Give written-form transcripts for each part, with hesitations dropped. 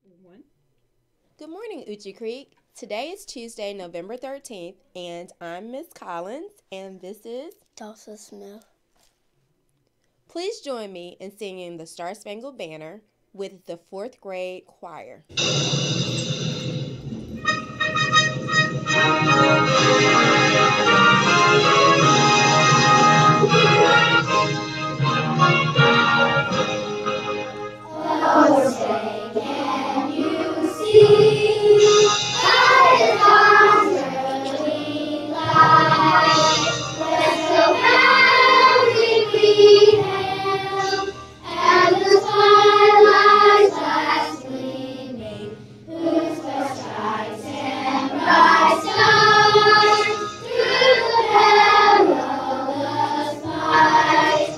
One. Good morning, Euchee Creek. Today is Tuesday, November 13th, and I'm Miss Collins, and this is Dawson Smith. Please join me in singing the Star Spangled Banner with the fourth grade choir. Oh, say, can you see by the dawn's early light, where so proudly we hailed, and the twilight's last gleaming, whose first stripes and bright stars through the perilous fight,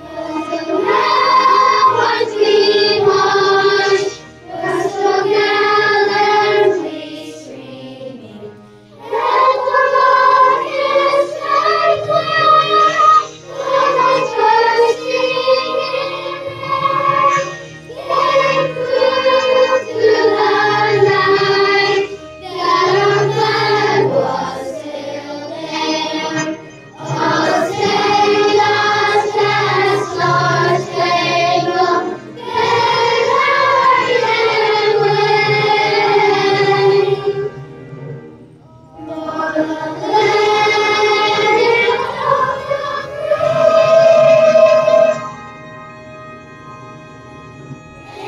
as the ramparts we march, were so gallantly streaming, and the rockets sang clear, the guns bursting in air, gave proof to the night that our flag was still there. Oh, say does that star-spangled banner yet wave? O'er the land of the free,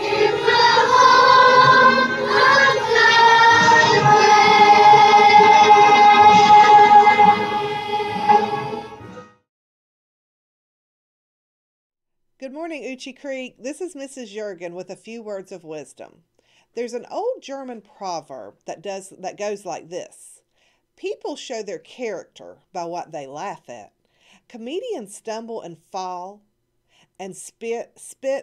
in the home of Galloway. Good morning, Euchee Creek. This is Mrs. Jurgen with a few words of wisdom. There's an old German proverb that goes like this: people show their character by what they laugh at. Comedians stumble and fall and spit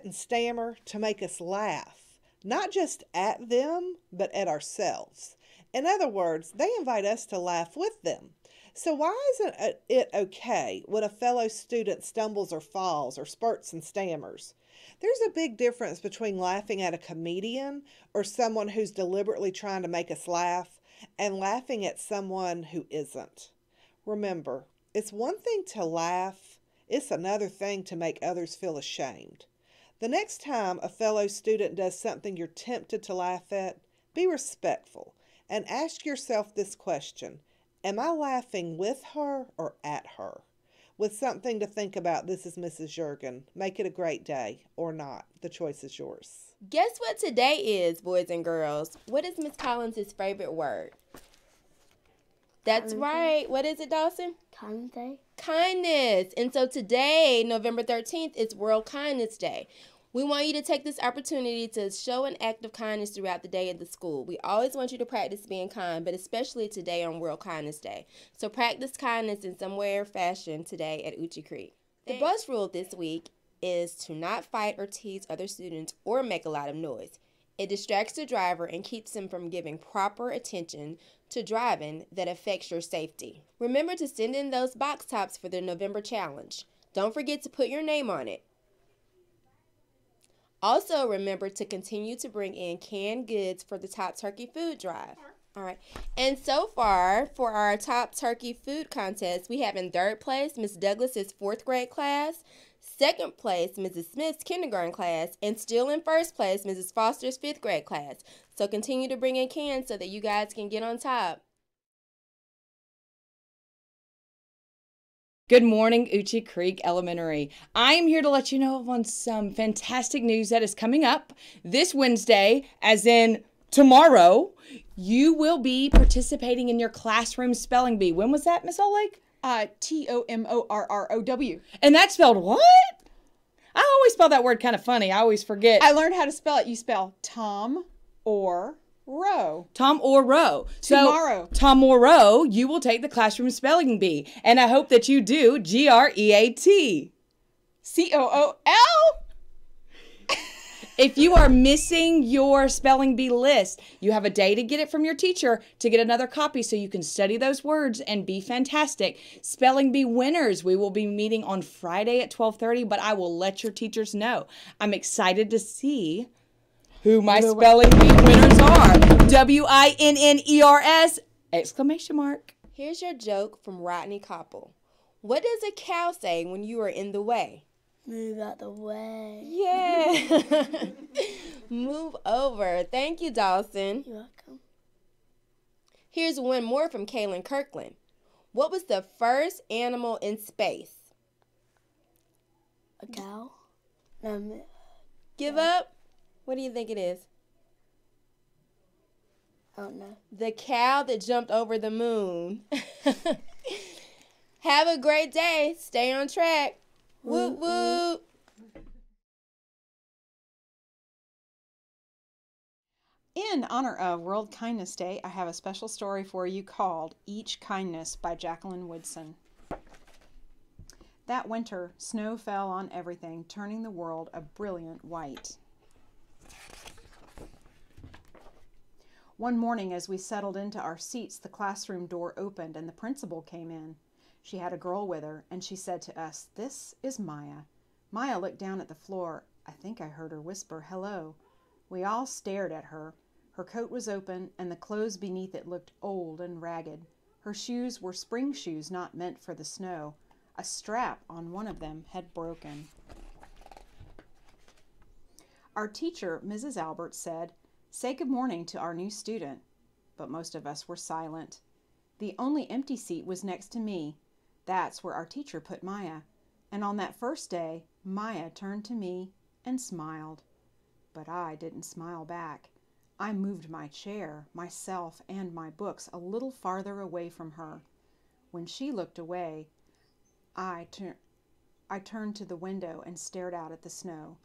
and stammer to make us laugh, not just at them, but at ourselves. In other words, they invite us to laugh with them. So why isn't it okay when a fellow student stumbles or falls or spurts and stammers? There's a big difference between laughing at a comedian or someone who's deliberately trying to make us laugh and laughing at someone who isn't. Remember, it's one thing to laugh, it's another thing to make others feel ashamed. The next time a fellow student does something you're tempted to laugh at, be respectful and ask yourself this question: am I laughing with her or at her? With something to think about, this is Mrs. Jurgen. Make it a great day or not. The choice is yours. Guess what today is, boys and girls? What is Miss Collins' favorite word? That's right. What is it, Dawson? Kindness. Kindness. And so today, November 13th, is World Kindness Day. We want you to take this opportunity to show an act of kindness throughout the day at the school. We always want you to practice being kind, but especially today on World Kindness Day. So practice kindness in some way or fashion today at Euchee Creek. The bus rule this week is to not fight or tease other students or make a lot of noise. It distracts the driver and keeps him from giving proper attention to driving that affects your safety. Remember to send in those box tops for the November challenge. Don't forget to put your name on it. Also, remember to continue to bring in canned goods for the Top Turkey Food Drive. All right. And so far, for our Top Turkey Food Contest, we have in third place Miss Douglas's fourth grade class, second place Mrs. Smith's kindergarten class, and still in first place Mrs. Foster's fifth grade class. So continue to bring in cans so that you guys can get on top. Good morning, Euchee Creek Elementary. I am here to let you know on some fantastic news that is coming up this Wednesday, as in tomorrow. You will be participating in your classroom spelling bee. When was that, Miss Oleg? Tomorrow. And that's spelled what? I always spell that word kind of funny. I always forget. I learned how to spell it. You spell Tom or Row. Tom or Row. Tomorrow. So, Tom or Row, you will take the classroom spelling bee. And I hope that you do GREAT. COOL. If you are missing your spelling bee list, you have a day to get it from your teacher to get another copy so you can study those words and be fantastic. Spelling bee winners, we will be meeting on Friday at 12:30, but I will let your teachers know. I'm excited to see who my spelling bee winners are. WINNERS! Exclamation mark. Here's your joke from Rodney Koppel. What does a cow say when you are in the way? Move out the way. Yeah. Move over. Thank you, Dawson. You're welcome. Here's one more from Kaylin Kirkland. What was the first animal in space? A cow? No, Give up? What do you think it is? I don't know. The cow that jumped over the moon. Have a great day. Stay on track. Whoop, whoop. In honor of World Kindness Day, I have a special story for you called Each Kindness by Jacqueline Woodson. That winter, snow fell on everything, turning the world a brilliant white. One morning, as we settled into our seats, the classroom door opened and the principal came in. She had a girl with her, and she said to us, "This is Maya." Maya looked down at the floor. I think I heard her whisper, "Hello." We all stared at her. Her coat was open, and the clothes beneath it looked old and ragged. Her shoes were spring shoes not meant for the snow. A strap on one of them had broken. Our teacher, Mrs. Albert, said, "Say good morning to our new student." But most of us were silent. The only empty seat was next to me. That's where our teacher put Maya. And on that first day, Maya turned to me and smiled. But I didn't smile back. I moved my chair, myself, and my books a little farther away from her. When she looked away, I turned to the window and stared out at the snow.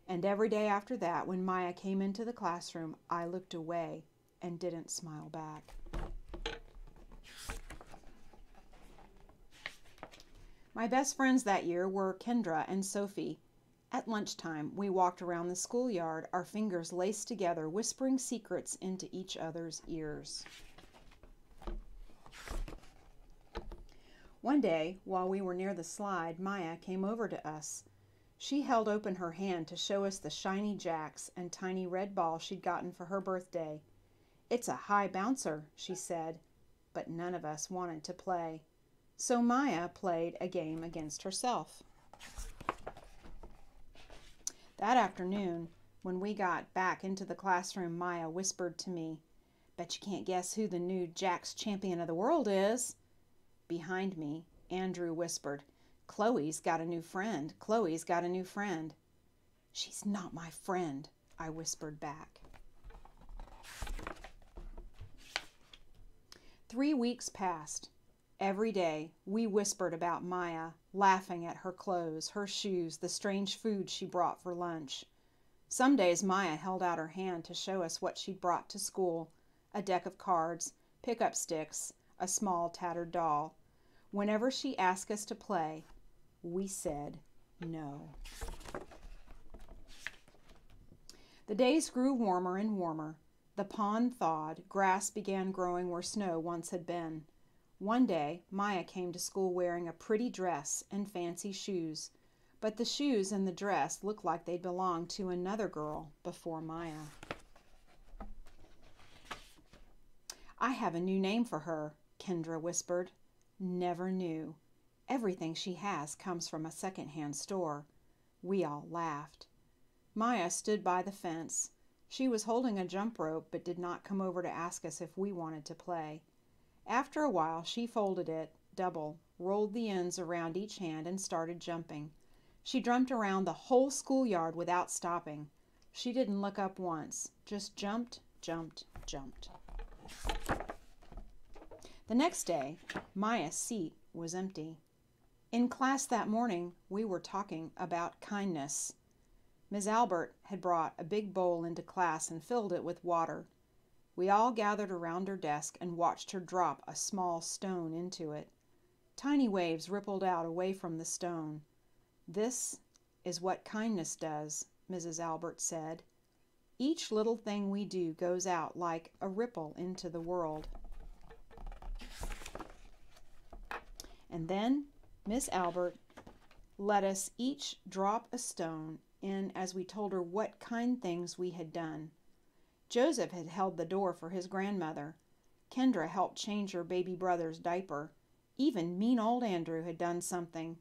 And every day after that, when Maya came into the classroom, I looked away and didn't smile back. My best friends that year were Kendra and Sophie. At lunchtime, we walked around the schoolyard, our fingers laced together, whispering secrets into each other's ears. One day, while we were near the slide, Maya came over to us. She held open her hand to show us the shiny jacks and tiny red ball she'd gotten for her birthday. "It's a high bouncer," she said, but none of us wanted to play. So Maya played a game against herself. That afternoon, when we got back into the classroom, Maya whispered to me, "Bet you can't guess who the new Jack's Champion of the World is." Behind me, Andrew whispered, "Chloe's got a new friend. Chloe's got a new friend." "She's not my friend," I whispered back. 3 weeks passed. Every day, we whispered about Maya, laughing at her clothes, her shoes, the strange food she brought for lunch. Some days Maya held out her hand to show us what she'd brought to school: a deck of cards, pickup sticks, a small tattered doll. Whenever she asked us to play, we said no. The days grew warmer and warmer. The pond thawed, grass began growing where snow once had been. One day, Maya came to school wearing a pretty dress and fancy shoes, but the shoes and the dress looked like they'd belonged to another girl before Maya. "I have a new name for her," Kendra whispered. "Never knew. Everything she has comes from a second-hand store." We all laughed. Maya stood by the fence. She was holding a jump rope but did not come over to ask us if we wanted to play. After a while, she folded it double, rolled the ends around each hand, and started jumping. She jumped around the whole schoolyard without stopping. She didn't look up once, just jumped, jumped, jumped. The next day, Maya's seat was empty. In class that morning, we were talking about kindness. Ms. Albert had brought a big bowl into class and filled it with water. We all gathered around her desk and watched her drop a small stone into it. Tiny waves rippled out away from the stone. "This is what kindness does," Mrs. Albert said. "Each little thing we do goes out like a ripple into the world." And then Miss Albert let us each drop a stone in as we told her what kind things we had done. Joseph had held the door for his grandmother. Kendra helped change her baby brother's diaper. Even mean old Andrew had done something.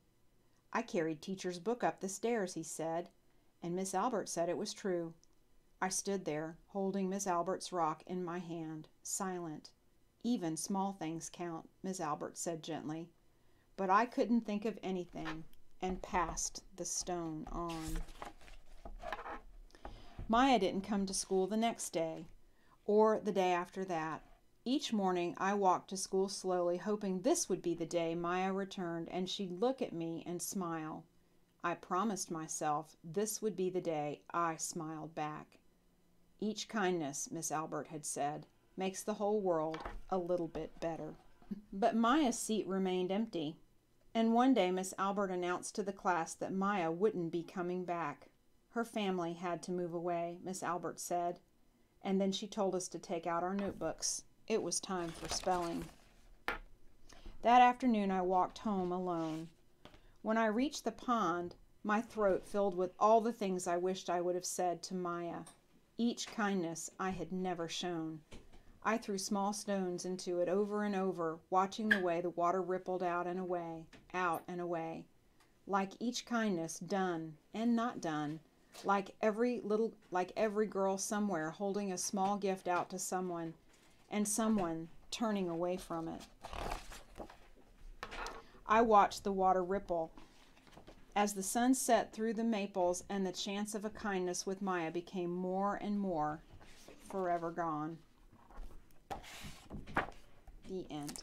I carried teacher's book up the stairs, he said, and Miss Albert said it was true. I stood there, holding Miss Albert's rock in my hand, silent. Even small things count, Miss Albert said gently. But I couldn't think of anything, and passed the stone on. Maya didn't come to school the next day, or the day after that. Each morning I walked to school slowly, hoping this would be the day Maya returned and she'd look at me and smile. I promised myself this would be the day I smiled back. Each kindness, Miss Albert had said, makes the whole world a little bit better. But Maya's seat remained empty, and one day Miss Albert announced to the class that Maya wouldn't be coming back. Her family had to move away, Miss Albert said, and then she told us to take out our notebooks. It was time for spelling. That afternoon I walked home alone. When I reached the pond, my throat filled with all the things I wished I would have said to Maya. Each kindness I had never shown. I threw small stones into it over and over, watching the way the water rippled out and away. Like each kindness done and not done, like every girl somewhere holding a small gift out to someone, and someone turning away from it. I watched the water ripple. As the sun set through the maples and the chance of a kindness with Maya became more and more forever gone. The end.